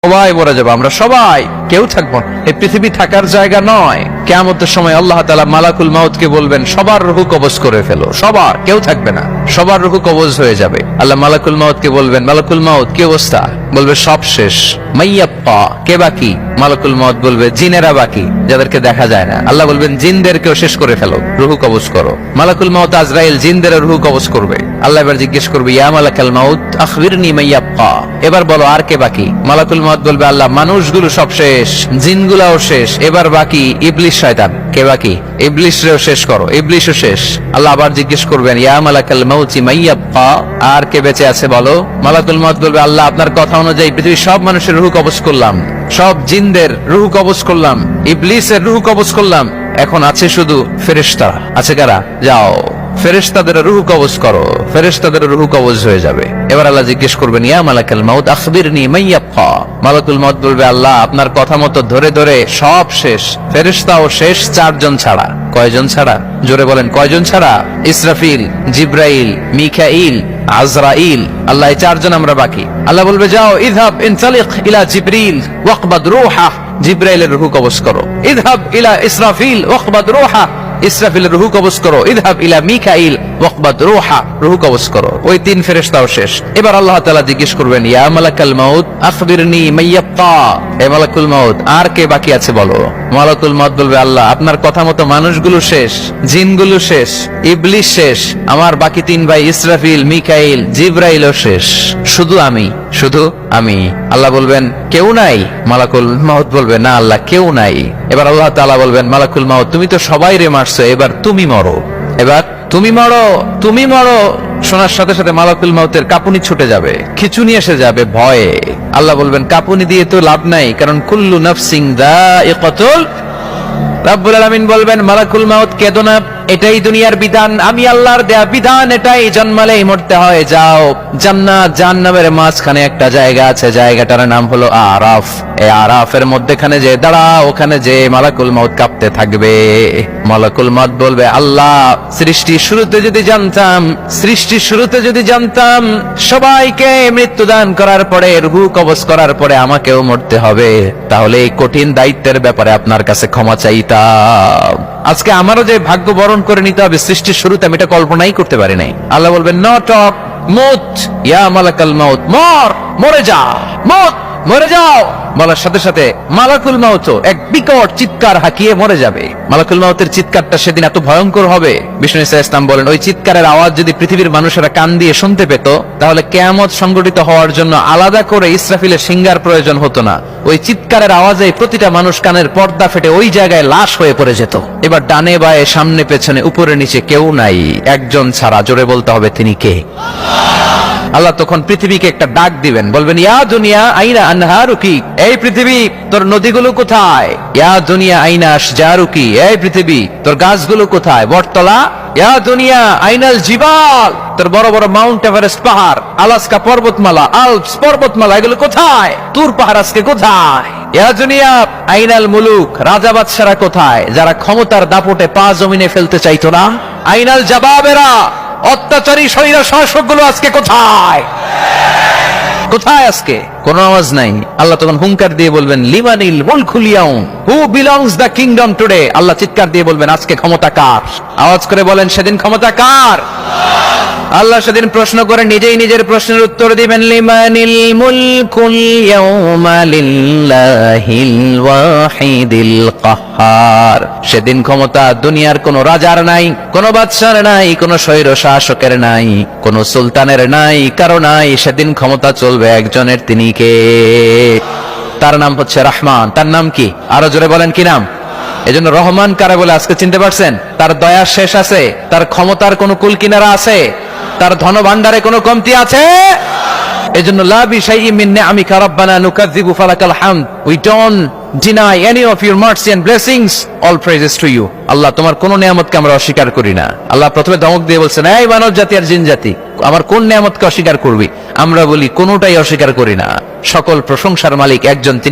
সবাই মরে যাবো, আমরা সবাই, কেউ থাকবো না। এই পৃথিবী থাকার জায়গা নয়। কিয়ামতের সময় আল্লাহ তাআলা মালাকুল মাউতকে বলবেন, সবার রূহ কবজ করে ফেলো, সবার, কেউ থাকবে না, সবার রূহ কবজ হয়ে যাবে। আল্লাহ মালাকুল মাউতকে বলবেন, মালাকুল মাউত কি অবস্থা? বলবে সব শেষ। মাইয়াপ্পা, কে বাকি? মালাকুল মাউত বলবে জিনেরা বাকি, যাদেরকে দেখা যায় না। আল্লাহ বলবেন জিনদেরকেও শেষ করে ফেলো, রূহ কবজ করো। মালাকুল মাউত আজরাইল জিনদের রূহ কবজ করবে। আল্লাহ এবার জিজ্ঞেস করবে, ইয়া মালাকাল মাউত আখবিরনি মাইয়াপ্পা, এবার বলো আর কে বাকি? মালাকুল মাউত বলবে, আল্লাহ মানুষগুলো সব শেষ, জিনগুলাও শেষ, এবার বাকি ইবলিস শয়তান। কে বাকি? ইবলিসরেও শেষ করো, ইবলিসও শেষ। আল্লাহ আবার জিজ্ঞেস করবেন, ইয়া মালাকাল মাউতি মাইয়াপ্পা, আর কে বেঁচে আছে বলো? মালাকুল মাউত বলবে, আল্লাহ আপনার কথা অনুযায়ী পৃথিবীর সব মানুষের রূহ কবজ করলাম, সব জিনদের রূহ কবজ করলাম, ইবলিসের রূহ কবজ করলাম, এখন আছে শুধু ফেরেশতা। আছে কারা? যাও ফেরেশতাদের রূহ কবজ করো। ফেরেশতাদের রূহ কবজ হয়ে যাবে। এবার আল্লাহ জিজ্ঞেস করবেন, ইয়া মালাকাল মাউত আখবিরনি মাইয়াপ্পা। মালাকুল মাউত বলবে, আল্লাহ আপনার কথা মতো ধরে ধরে সব শেষ, ফেরেশতাও শেষ, চারজন ছাড়া। কয়জন ছাড়া? জোরে বলেন, কয়জন ছাড়া? ইসরাফিল, জিব্রাইল, মিকাইল, আজরাইল। আল্লাহ এই চারজন আমরা বাকি। আল্লাহ বলবে, যাও ইযহাব ইনতালিক ইলা জিবরিল ওয়াকবাদ রূহা, জিব্রাইলের রূহ কবজ করো। ইযহাব ইলা ইসরাফিল ওয়াকবাদ রূহা, ইসরাফিলের রূহ কবজ করো। ইযহাব ইলা মিকাইল ওয়াকবাদ রূহা, রূহ কবজ করো। ওই তিন ফেরেশতাও শেষ। এবার আল্লাহ তাআলা জিজ্ঞেস করবেন, ইয়া মালাকাল মাউত আখবিরনি মাইয়াপ্পা, এ মালাকুল মাউত আর কে বাকি আছে বলো? মালাকুল মাউত বলবে, আল্লাহ আপনার কথা মতো মানুষগুলো শেষ, জিনগুলো শেষ, ইবলিস শেষ, আমার বাকি তিন ভাই ইসরাফিল, মিকাইল, জিব্রাইলও শেষ, শুধু আমি, শুধু আমি। আল্লাহ বলবেন, কেউ নাই? মালাকুল মাউত বলবে, না আল্লাহ কেউ নাই। এবার আল্লাহ তাআলা বলবেন, মালাকুল মাউত তুমি তো সবাই রে মারছো, এবার তুমি মরো, এবার তুমি মরো, তুমি মরো। শোনার সাথে সাথে মালাকুল মাউতের কাঁপুনি ছুটে যাবে, খিচুনি এসে যাবে ভয়ে। আল্লাহ বলবেন, কাঁপুনি দিয়ে তো লাভ নাই, কারণ কুল্লু নাফসিন যায়িকাতুল। রাব্বুল আলামিন বলবেন, মালাকুল মাউত কেঁদো না, এটাই দুনিয়ার বিধান, আমি আল্লাহর দেয়া বিধান, এটাই, জন্মালেই মরতে হয়। যাও, জান্নাত জাহান্নামের মাঝখানে একটা জায়গা আছে, জায়গাটার নাম হলো আরাফ। এই আরাফের মধ্যখানে যে দাঁড়াও, ওখানে যে মালাকুল মাউত কাঁপতে থাকবে। মালাকুল মাউত বলবে, আল্লাহ সৃষ্টির শুরুতে যদি জানতাম, সৃষ্টির শুরুতে যদি জানতাম সবাইকে মৃত্যুদান করার পরে, রূহ কবজ করার পরে আমাকেও মরতে হবে, তাহলে এই কঠিন দায়িত্বের ব্যাপারে আপনার কাছে ক্ষমা চাইতাম। আজকে আমারও যে ভাগ্য বরণ করে নিতে হবে সৃষ্টির শুরুতে, আমি এটা কল্পনাই করতে পারি নাই। আল্লাহ বলবেন, নো টক, মুত ইয়া মালাকাল মাউত, মর, মরে যা, মুত, মরে যাও। বলার সাথে সাথে মালাকুল মাউত এক বিকট চিৎকার হাঁকিয়ে মরে যাবে। মালাকুল মাউতের চিৎকারটা সেদিন এত ভয়ঙ্কর হবে, বিষ্ণু ইসা ইসলাম বলেন, ওই চিৎকারের আওয়াজ যদি পৃথিবীর মানুষেরা কান দিয়ে শুনতে পেত, তাহলে কিয়ামত সংগঠিত হওয়ার জন্য আলাদা করে ইসরাফিলের সিঙ্গার প্রয়োজন হতো না। ওই চিৎকারের আওয়াজে প্রতিটা মানুষ কানের পর্দা ফেটে ওই জায়গায় লাশ হয়ে পড়ে যেত। এবার ডানে বায়ে, সামনে পেছনে, উপরে নিচে কেউ নাই, একজন ছাড়া। জোরে বলতে হবে, তিনি কে? আল্লাহ তখন পৃথিবীকে একটা ডাক দিবেন, বলবেন, ইয়া দুনিয়া আইনা আনহারুকি, এই পৃথিবী তোর নদীগুলো কোথায়? ইয়া দুনিয়া আইনা আশজারুকি, এই পৃথিবী তোর গাছগুলো কোথায়? বটতলা। ইয়া দুনিয়া আইনাল জিবাল, তোর বড় বড় মাউন্ট এভারেস্ট পাহাড়, আলাস্কা পর্বতমালা, আলপস পর্বতমালা, এগুলো কোথায়? তুর পাহাড় আজকে কোথায়? ইয়া দুনিয়া আইনাল মুলুক, রাজা বাদশারা কোথায়, যারা ক্ষমতার দাপটে পা জমিনে ফেলতে চাইতো না? আইনাল জাবাবেরা, অত্যাচারী স্বৈর শাসকগুলো আজকে কোথায়? কোথায় আজকে? কোন আওয়াজ নাই। আল্লাহ তখন হুঙ্কার দিয়ে বলবেন, লিমানিল মুলকুল ইয়াউম, who belongs the kingdom today. আল্লাহ চিৎকার দিয়ে বলবেন, আজকে ক্ষমতা কার? আওয়াজ করে বলেন, সেদিন ক্ষমতা কার? আল্লাহ সেদিন প্রশ্ন করে নিজেই নিজের প্রশ্নের উত্তর দিবেন, লিমানিল মুলকুল ইয়াউমা লিল্লাহিল ওয়াহিদিল কাহ্হার। সেদিন ক্ষমতা দুনিয়ার কোন রাজার নাই, কোন বাদশার নাই, কোন স্বৈর শাসকের নাই, কোন সুলতানের নাই, কারো নাই। সেদিন ক্ষমতা চলবে একজনের, তিনি কে? তার নাম হচ্ছে রহমান। তার নাম কি? আরো জোরে বলেন, কি নাম? এজন্য রহমান কারে বলে আজকে চিনতে পারছেন? তার দয়ার শেষ আছে? তার ক্ষমতার কোন কুল কিনারা আছে? তার ধন ভান্ডারে কোনো কমতি আছে? এজন্য লা বিশাইইন মিন নিআমিকা রাব্বানা নুকাযযিবু ফালাকাল হামদ, we don't deny any of your mercy and blessings, all praises to you. আল্লাহ তোমার কোন নিয়ামতকে আমরা অস্বীকার করি না। আল্লাহ প্রথমে ধমক দিয়ে বলছেন, এই মানব জাতি আর জিন জাতি, আমার কোন নিয়ামতকে অস্বীকার করবি? আমরা বলি কোনটাই অস্বীকার করি না। সকল প্রশংসার মালিক একজন, তিনি